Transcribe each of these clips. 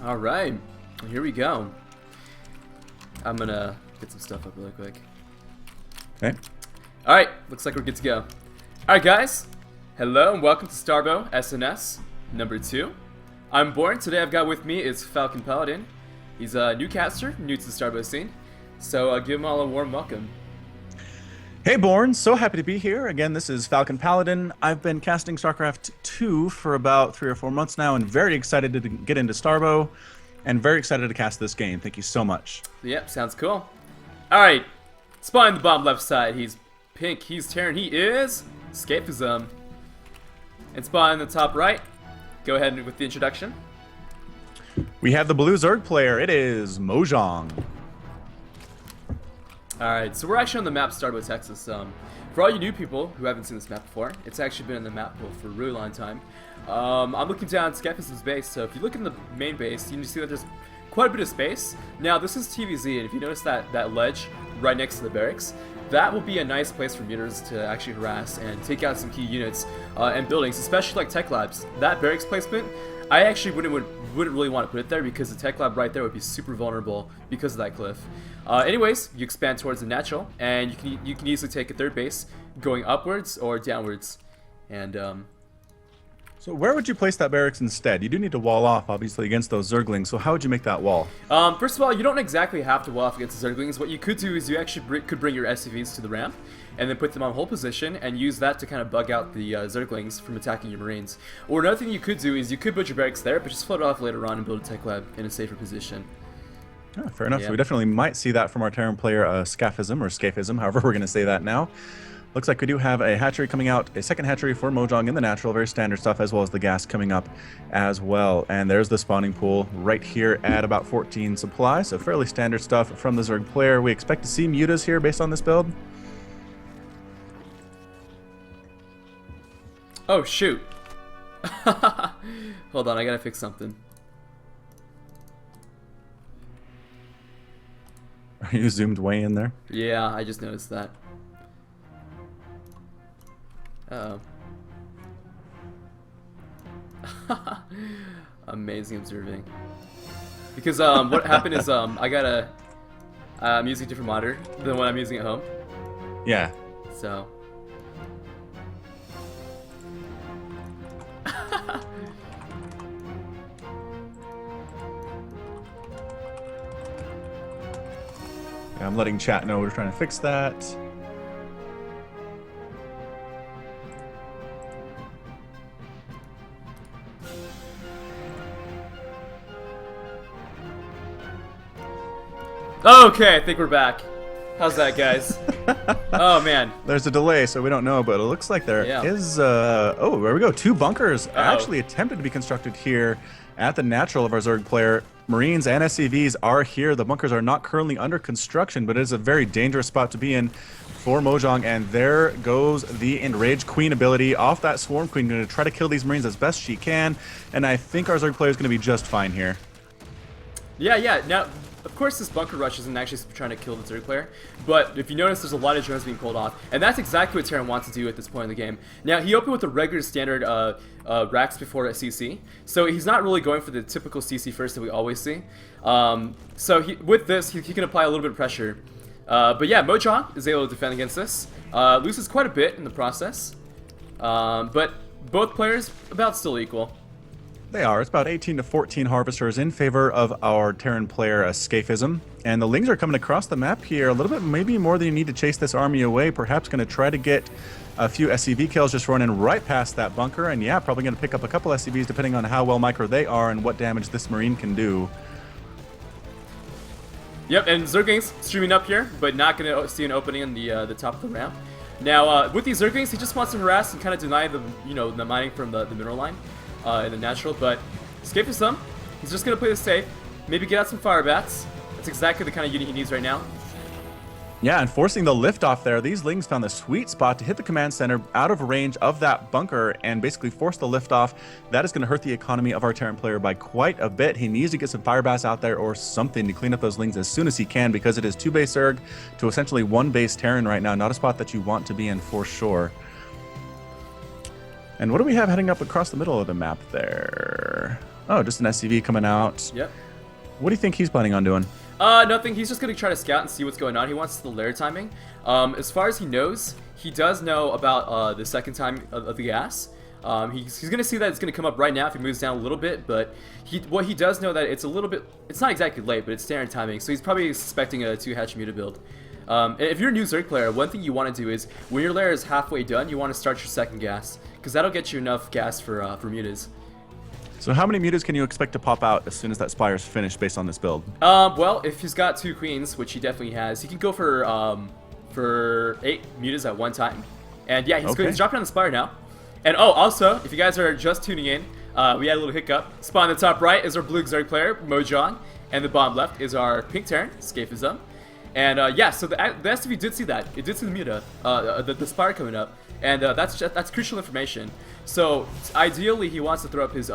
All right, here we go. I'm gonna get some stuff up really quick. Okay. All right, looks like we're good to go. All right, guys. Hello and welcome to Starbow SNS number 2. I'm Born. Today I've got with me is Falcon Paladin. He's a new caster, new to the Starbow scene. So give him all a warm welcome. Hey Born, so happy to be here. Again, this is Falcon Paladin. I've been casting StarCraft 2 for about 3 or 4 months now and very excited to get into Starbow and very excited to cast this game. Thank you so much. Yep, sounds cool. All right, spawn the bottom left side. He's pink, he's Terran, he is Scaphism. And spawn in the top right. Go ahead with the introduction. We have the blue Zerg player. It is Moejong. Alright, so we're actually on the map Starbow, Texas. For all you new people who haven't seen this map before, it's actually been on the map for a really long time. I'm looking down Scaphism's base, so if you look in the main base, you can see that there's quite a bit of space. Now, this is TVZ, and if you notice that ledge right next to the barracks, that will be a nice place for mutators to actually harass and take out some key units and buildings, especially like tech labs. That barracks placement, I actually wouldn't really want to put it there because the tech lab right there would be super vulnerable because of that cliff. Anyways, you expand towards the natural, and you can easily take a third base going upwards or downwards. And So where would you place that barracks instead? You do need to wall off, obviously, against those Zerglings. So how would you make that wall? First of all, you don't exactly have to wall off against the Zerglings. What you could do is you actually could bring your SCVs to the ramp and then put them on hold position and use that to kind of bug out the Zerglings from attacking your Marines. Or another thing you could do is you could build your barracks there, but just float it off later on and build a tech lab in a safer position. Oh, fair enough. Yeah. So we definitely might see that from our Terran player, Scaphism, or Scaphism, however we're going to say that now. Looks like we do have a hatchery coming out, a second hatchery for Moejong in the natural, very standard stuff, as well as the gas coming up as well. And there's the spawning pool right here at about 14 supplies, so fairly standard stuff from the Zerg player. We expect to see mutas here based on this build. Oh, shoot. Hold on, I gotta fix something. Are you zoomed way in there? Yeah, I just noticed that. Uh-oh. Amazing observing. Because what happened is I'm using a different monitor than what I'm using at home. Yeah. So Yeah, I'm letting chat know we're trying to fix that. okay, I think we're back. How's that, guys? Oh man. There's a delay, so we don't know, but it looks like there is. Oh, there we go. 2 bunkers actually attempted to be constructed here at the natural of our Zerg player. Marines and SCVs are here. The bunkers are not currently under construction, but it is a very dangerous spot to be in for Moejong. And there goes the Enraged Queen ability off that Swarm Queen. Going to try to kill these Marines as best she can. And I think our Zerg player is going to be just fine here. Yeah. Now, of course, this bunker rush isn't actually trying to kill the Zerg player, but if you notice, there's a lot of drones being pulled off, and that's exactly what Terran wants to do at this point in the game. Now, he opened with the regular standard racks before a CC, so he's not really going for the typical CC first that we always see. So with this, he can apply a little bit of pressure. But yeah, Moejong is able to defend against this. Loses quite a bit in the process, but both players about still equal. They are. It's about 18 to 14 harvesters in favor of our Terran player, Scaphism. And the Lings are coming across the map here a little bit, maybe more than you need to chase this army away. Perhaps going to try to get a few SCV kills just running right past that bunker. And yeah, probably going to pick up a couple SCVs depending on how well micro they are and what damage this Marine can do. Yep, and Zerglings streaming up here, but not going to see an opening in the top of the ramp. Now, with these Zerglings, he just wants to harass and kind of deny the the mining from the mineral line. In the natural, but Scaphism, he's just going to play this safe, maybe get out some fire bats. That's exactly the kind of unit he needs right now. Yeah, and forcing the liftoff there, these Lings found the sweet spot to hit the command center out of range of that bunker and basically force the liftoff. That is going to hurt the economy of our Terran player by quite a bit. He needs to get some fire bats out there or something to clean up those Lings as soon as he can, because it is 2 base Zerg to essentially 1 base Terran right now. Not a spot that you want to be in for sure. And what do we have heading up across the middle of the map there? Oh, just an SCV coming out. Yep. What do you think he's planning on doing? Nothing. He's just going to try to scout and see what's going on. He wants the lair timing. As far as he knows, he does know about the second time of the gas. He's going to see that it's going to come up right now if he moves down a little bit, but what he does know that it's a little bit, it's not exactly late, but it's standard timing, so he's probably suspecting a 2-hatch muta build. If you're a new Zerg player, one thing you want to do is, when your lair is halfway done, you want to start your second gas, because that'll get you enough gas for mutas. So how many mutas can you expect to pop out as soon as that Spire's finished based on this build? Well, if he's got 2 queens, which he definitely has, he can go for 8 mutas at one time. And yeah, he's dropping on the Spire now. And oh, also, if you guys are just tuning in, we had a little hiccup. Spawn in the top right is our blue Zerg player, Moejong, and the bottom left is our pink Terran, Scaphism. And yeah, so the SCV did see that. It did see the muta, the Spire coming up, and that's crucial information. So ideally, he wants to throw up his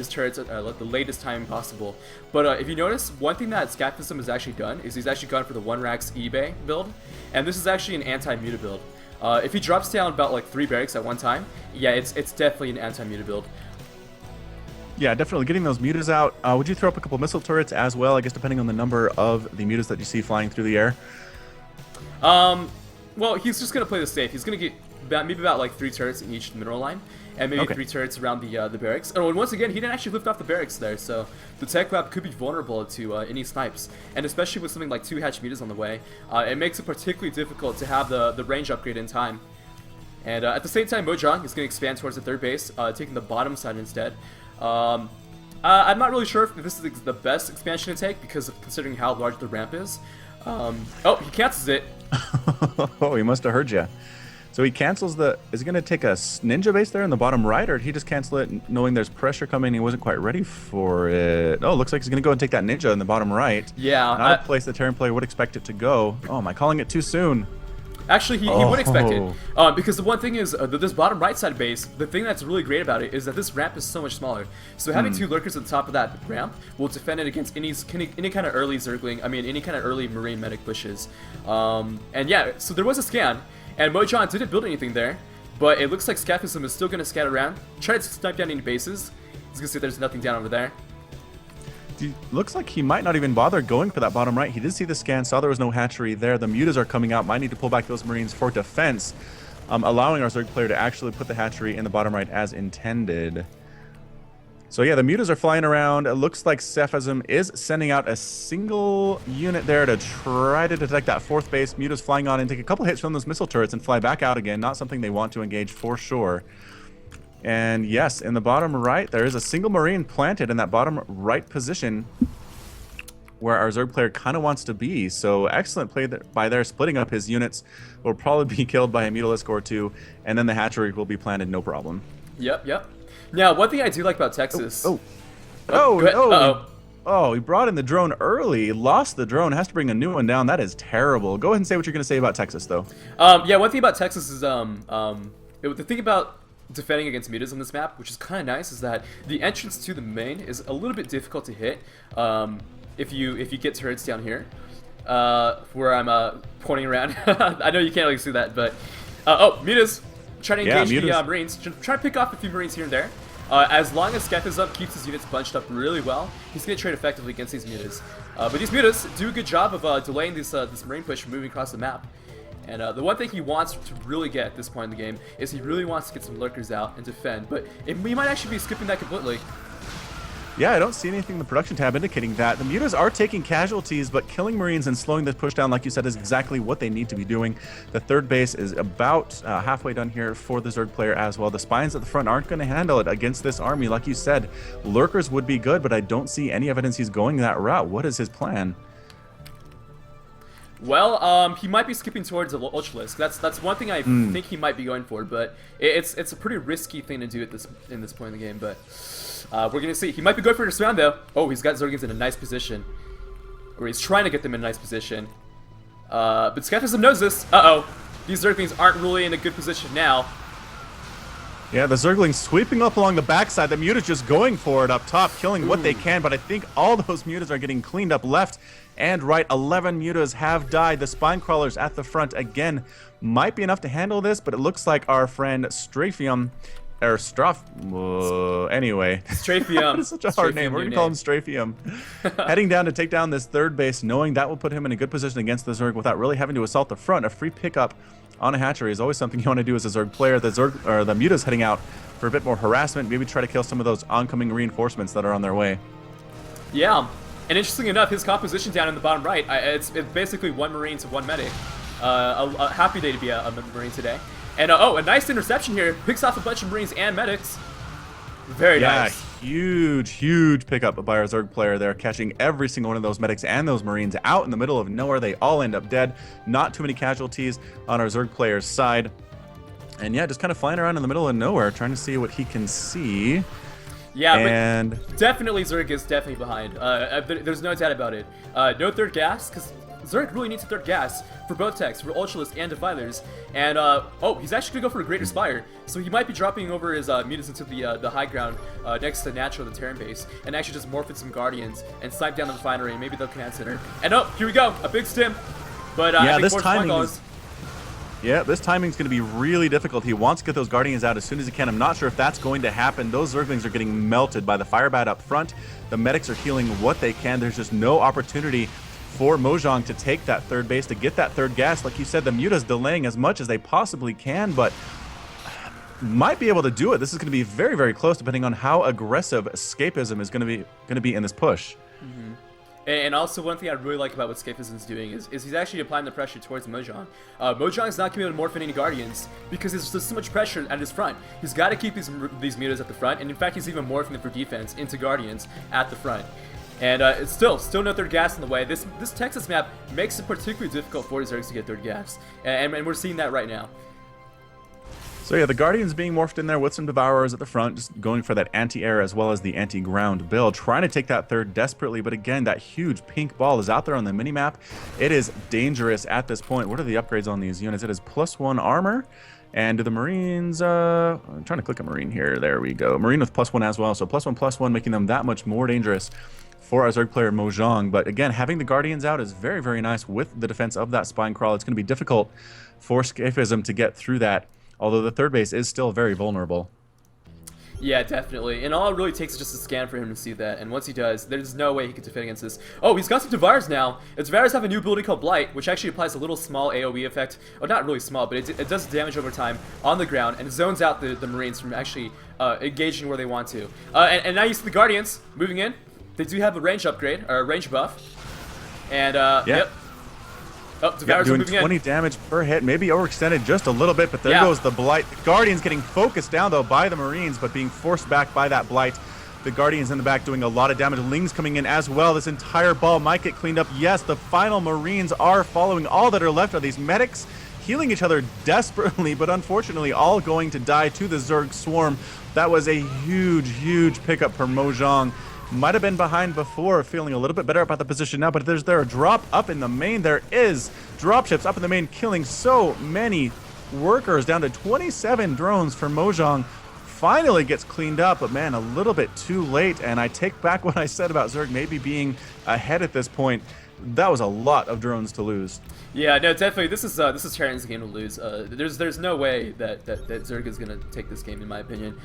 turrets at the latest time possible. But if you notice, one thing that Scaphism has actually done is he's actually gone for the 1-Rax eBay build, and this is actually an anti-muta build. If he drops down about like 3 barracks at one time, yeah, it's definitely an anti-muta build. Yeah, definitely getting those mutas out. Would you throw up a couple missile turrets as well, I guess, depending on the number of the mutas that you see flying through the air? Well, he's just going to play this safe. He's going to get maybe about like 3 turrets in each mineral line, and maybe 3 turrets around the barracks. Oh, and once again, he didn't actually lift off the barracks there, so the tech lab could be vulnerable to any snipes. And especially with something like 2-hatch mutas on the way, it makes it particularly difficult to have the range upgrade in time. And at the same time, Moejong is going to expand towards the 3rd base, taking the bottom side instead. I'm not really sure if this is the best expansion to take, because of considering how large the ramp is. Oh, he cancels it. Oh, he must have heard you. So he cancels the... Is he going to take a ninja base there in the bottom right, or did he just cancel it knowing there's pressure coming and he wasn't quite ready for it? Oh, looks like he's going to go and take that ninja in the bottom right. Yeah. Not a place the Terran player would expect it to go. Oh, am I calling it too soon? Actually, he would expect it. Because the one thing is, this bottom right side base, the thing that's really great about it is that this ramp is so much smaller. So having 2 lurkers at the top of that ramp will defend it against any kind of early Zergling, any kind of early Marine medic bushes. And yeah, so there was a scan, and Moejong didn't build anything there, but it looks like Scaphism is still going to scout around, try to snipe down any bases. He's going to see there's nothing down over there. Looks like he might not even bother going for that bottom right. He did see the scan, saw there was no hatchery there. The mutas are coming out. Might need to pull back those Marines for defense, allowing our Zerg player to actually put the hatchery in the bottom right as intended. So yeah, the mutas are flying around. It looks like Scaphism is sending out a single unit there to try to detect that 4th base. Mutas flying on and take a couple hits from those missile turrets and fly back out again. Not something they want to engage for sure. And yes, in the bottom right, there is a single Marine planted in that bottom right position where our Zerg player kind of wants to be. So excellent play by there, splitting up his units. Will probably be killed by a Mutalisk or 2, and then the hatchery will be planted, no problem. Yep. Now, one thing I do like about Texas... Oh, he brought in the drone early, lost the drone, has to bring a new one down. That is terrible. Go ahead and say what you're going to say about Texas, though. Yeah, one thing about Texas is, the thing about defending against mutas on this map, which is kind of nice, is that the entrance to the main is a little bit difficult to hit if you get turrets down here, where I'm pointing around. I know you can't really see that, but oh, mutas trying to engage the Marines, try to pick off a few Marines here and there. As long as Scaphism keeps his units bunched up really well, he's going to trade effectively against these mutas. But these mutas do a good job of delaying this Marine push from moving across the map. And the one thing he wants to really get at this point in the game is he really wants to get some lurkers out and defend, but we might actually be skipping that completely. Yeah, I don't see anything in the production tab indicating that. The mutas are taking casualties, but killing Marines and slowing this push down, like you said, is exactly what they need to be doing. The 3rd base is about halfway done here for the Zerg player as well. The spines at the front aren't going to handle it against this army. Like you said, lurkers would be good, but I don't see any evidence he's going that route. What is his plan? Well, he might be skipping towards the Ultralisk. That's one thing I think he might be going for, but it's a pretty risky thing to do at this point in the game. But we're gonna see. He might be going for a dismount though. Oh, he's got Zerglings in a nice position, or he's trying to get them in a nice position. But Scaphism knows this. These Zerglings aren't really in a good position now. Yeah, the Zerglings sweeping up along the backside. The mutas just going for it up top, killing what they can. But I think all those mutas are getting cleaned up left and right. 11 mutas have died. The spine crawlers at the front again might be enough to handle this, but it looks like our friend Strafium or Strof. Anyway. Straphium. It's such a hard name. We're going to call him Straphium. Heading down to take down this third base, knowing that will put him in a good position against the Zerg without really having to assault the front. A free pickup on a hatchery is always something you want to do as a Zerg player. The Zerg, or the Muta's heading out for a bit more harassment. Maybe try to kill some of those oncoming reinforcements that are on their way. Yeah. And interestingly enough, his composition down in the bottom right, it's basically 1 Marine to 1 medic. A happy day to be a Marine today. And a nice interception here. Picks off a bunch of Marines and medics. Very nice. Huge pickup by our Zerg player there, catching every single one of those medics and those Marines out in the middle of nowhere. They all end up dead. Not too many casualties on our Zerg player's side. And yeah, just kind of flying around in the middle of nowhere, trying to see what he can see. Yeah, and but definitely Zerg is definitely behind. There's no doubt about it. No third gas, because Zerg really needs a third gas for both techs, for Ultralists and Defilers. And, he's actually going to go for a Greater Spire. So he might be dropping over his mutas into the high ground next to Natural, the Terran base, and actually just morph in some Guardians and snipe down the Refinery, and maybe they'll command center. And here we go, a big stim. But yeah, I think this timing's going to be really difficult. He wants to get those Guardians out as soon as he can. I'm not sure if that's going to happen. Those Zerglings are getting melted by the Firebat up front. The medics are healing what they can. There's just no opportunity for Moejong to take that third base, to get that third gas. Like you said, the Muta's delaying as much as they possibly can, but might be able to do it. This is going to be very, very close, depending on how aggressive Scaphism is going to be in this push. Mm-hmm. And also, one thing I really like about what Scaphism is doing is he's actually applying the pressure towards Moejong. Moejong is not going to be able to morph in any Guardians because there's just so much pressure at his front. He's got to keep these mutas at the front, and in fact, he's even morphing them for defense into Guardians at the front. And it's still no third gas in the way. This Texas map makes it particularly difficult for Zergs to get third gas, and we're seeing that right now. So yeah, the Guardians being morphed in there with some Devourers at the front, just going for that anti-air as well as the anti-ground build, trying to take that third desperately, but again, that huge pink ball is out there on the minimap. It is dangerous at this point. What are the upgrades on these units? It is +1 armor, and do the Marines, I'm trying to click a Marine here, there we go. Marine with +1 as well, so +1/+1, making them that much more dangerous for our Zerg player Moejong. But again, having the Guardians out is very, very nice with the defense of that Spine Crawl. It's going to be difficult for Scaphism to get through that, although the third base is still very vulnerable. Yeah, definitely. And all it really takes is just a scan for him to see that. And once he does, there's no way he can defend against this. Oh, he's got some Devours now. Devours have a new ability called Blight, which actually applies a little small AoE effect. Oh, not really small, but it does damage over time on the ground and zones out the Marines from actually engaging where they want to. And now you see the Guardians moving in. They do have a range upgrade, or a range buff. And, yep. Oh, Devour's doing moving 20 in. damage per hit, maybe overextended just a little bit, but there goes the Blight. The Guardians getting focused down, though, by the Marines, but being forced back by that Blight. The Guardians in the back doing a lot of damage. Lings coming in as well. This entire ball might get cleaned up. Yes, the final Marines are following. All that are left are these medics healing each other desperately, but unfortunately all going to die to the Zerg swarm. That was a huge pickup for Moejong. Might have been behind before, feeling a little bit better about the position now, but there a drop up in the main. There is dropships up in the main, killing so many workers, down to 27 drones for Moejong. Finally gets cleaned up, but man, a little bit too late, and I take back what I said about Zerg maybe being ahead at this point. That was a lot of drones to lose. Yeah, no, definitely. This is Terran's game to lose. There's no way that Zerg is gonna take this game, in my opinion.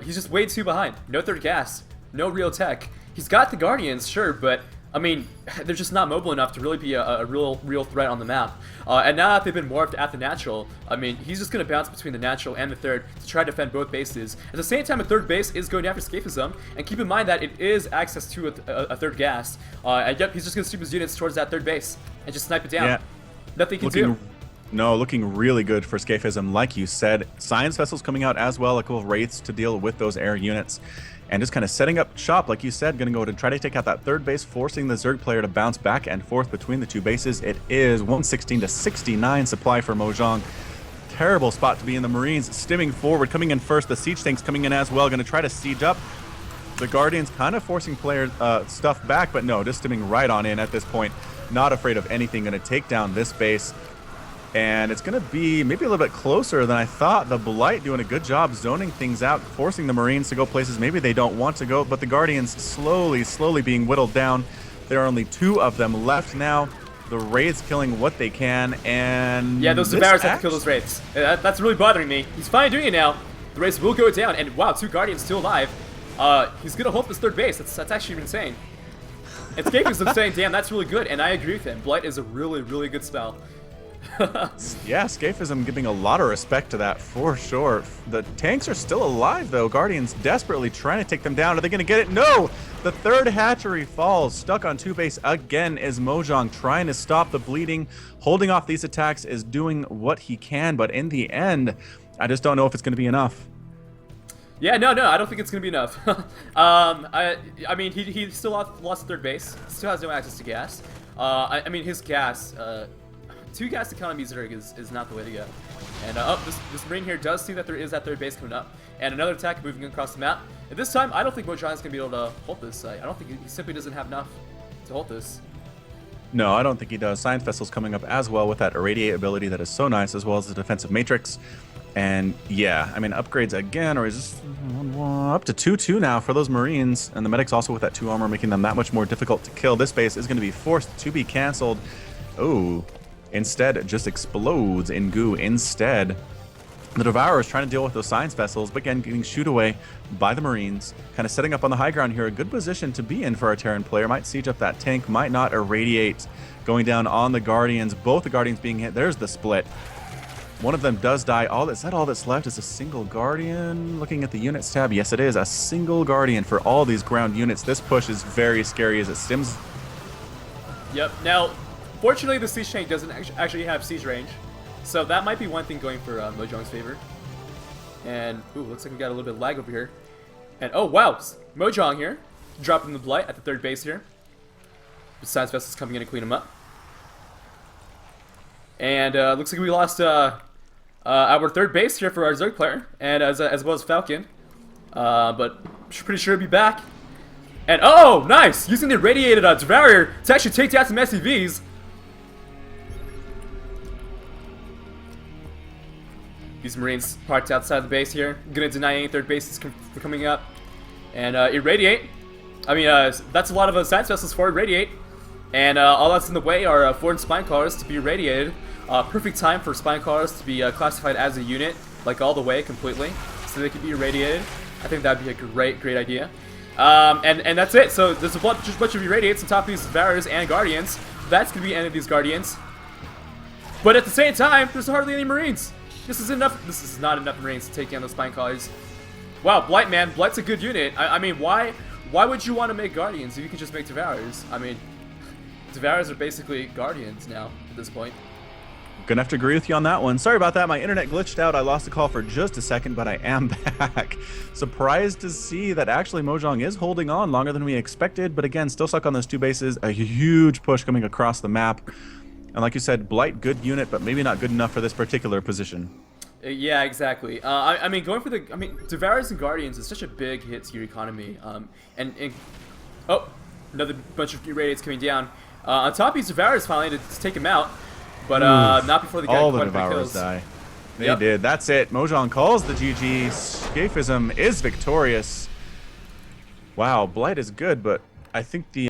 He's just way too behind. No third gas. No real tech. He's got the Guardians, sure, but I mean, they're just not mobile enough to really be a real threat on the map. And now that they've been morphed at the natural, I mean, he's just going to bounce between the natural and the third to try to defend both bases. At the same time, a third base is going after Scaphism, and keep in mind that it is access to a third gas. And yep, he's just going to sweep his units towards that third base and just snipe it down. Yeah. Nothing he can do. No, looking really good for Scaphism, like you said. Science Vessels coming out as well, a couple of Wraiths to deal with those air units. And just kind of setting up shop, like you said, going to go to try to take out that third base, forcing the Zerg player to bounce back and forth between the two bases. It is 116 to 69 supply for Moejong. Terrible spot to be in. The Marines stimming forward, coming in first. The siege tanks coming in as well, going to try to siege up. The Guardians kind of forcing player stuff back, but no, just stimming right on in at this point. Not afraid of anything, going to take down this base. And it's going to be maybe a little bit closer than I thought. The Blight doing a good job zoning things out, forcing the Marines to go places maybe they don't want to go. But the Guardians slowly being whittled down. There are only 2 of them left now. The Wraiths killing what they can, and yeah, those Devours have to kill those Wraiths. That's really bothering me. He's finally doing it now. the race will go down. And wow, 2 Guardians still alive. He's gonna hold this 3rd base. That's actually insane. And Scaphism saying, damn, that's really good. And I agree with him. Blight is a really, really good spell. Yeah, Scaphism giving a lot of respect to that for sure. The tanks are still alive though. Guardians desperately trying to take them down. Are they going to get it? No! The 3rd hatchery falls. Stuck on 2 base again is Moejong trying to stop the bleeding. Holding off these attacks is doing what he can, but in the end, I just don't know if it's going to be enough. Yeah, no, I don't think it's going to be enough. I mean, he still lost 3rd base. Still has no access to gas. I mean, his gas... 2 gas economy Zerg is not the way to go. And this Marine here does see that there is that 3rd base coming up. And another attack moving across the map. And this time, I don't think Moejong is going to be able to hold this site. I don't think he simply doesn't have enough to hold this. No, I don't think he does. Science Vessel's coming up as well with that Irradiate ability that is so nice, as well as the Defensive Matrix. And yeah, I mean, upgrades again, or is this up to 2-2 now for those Marines. And the Medics also with that 2 armor, making them that much more difficult to kill. This base is going to be forced to be canceled. Oh. Instead, it just explodes in goo. Instead, the Devourer is trying to deal with those Science Vessels, but again, getting shoot away by the Marines. Kind of setting up on the high ground here. A good position to be in for a Terran player. Might siege up that tank, might not Irradiate. Going down on the Guardians. Both the Guardians being hit. There's the split. One of them does die. All that's left is a single Guardian. Looking at the units tab, yes it is. A single Guardian for all these ground units. This push is very scary as it stims. Yep, now... Fortunately, the siege tank doesn't actually have siege range, so that might be one thing going for Moejong's favor. And ooh, looks like we got a little bit of lag over here. And oh wow, Moejong here, dropping the blight at the 3rd base here. The Science Vessel's coming in to clean him up. And looks like we lost our 3rd base here for our Zerg player, and as well as Falcon. But pretty sure he'll be back. And oh, nice! Using the irradiated Devourer to actually take down some SCVs. These Marines parked outside the base here. Gonna deny any 3rd bases for coming up. And Irradiate. I mean, that's a lot of Science Vessels for Irradiate. And all that's in the way are foreign Spine Cars to be irradiated. Perfect time for Spine Cars to be classified as a unit, like all the way, completely. So they can be irradiated. I think that'd be a great idea. And that's it. So there's a bunch of Irradiates on top of these Devourers and Guardians. That's gonna be the end of these Guardians. But at the same time, there's hardly any Marines. This is enough. This is not enough Marines to take down those Spine Cars. Wow, Blight, man. Blight's a good unit. I mean, why would you want to make Guardians if you can just make Devourers? I mean, Devourers are basically Guardians now at this point. Gonna have to agree with you on that one. Sorry about that. My internet glitched out. I lost the call for just a second, but I am back. Surprised to see that actually Moejong is holding on longer than we expected, but again, still stuck on those 2 bases. A huge push coming across the map. And like you said, Blight, good unit, but maybe not good enough for this particular position. Yeah, exactly. I mean, going for the... I mean, Devourers and Guardians is such a big hit to your economy. And oh, another bunch of Irradiates coming down. On top of these Devourers finally to take him out. But not before they get all the Devourers die. They did. That's it. Moejong calls the GG. Scaphism is victorious. Wow, Blight is good, but I think the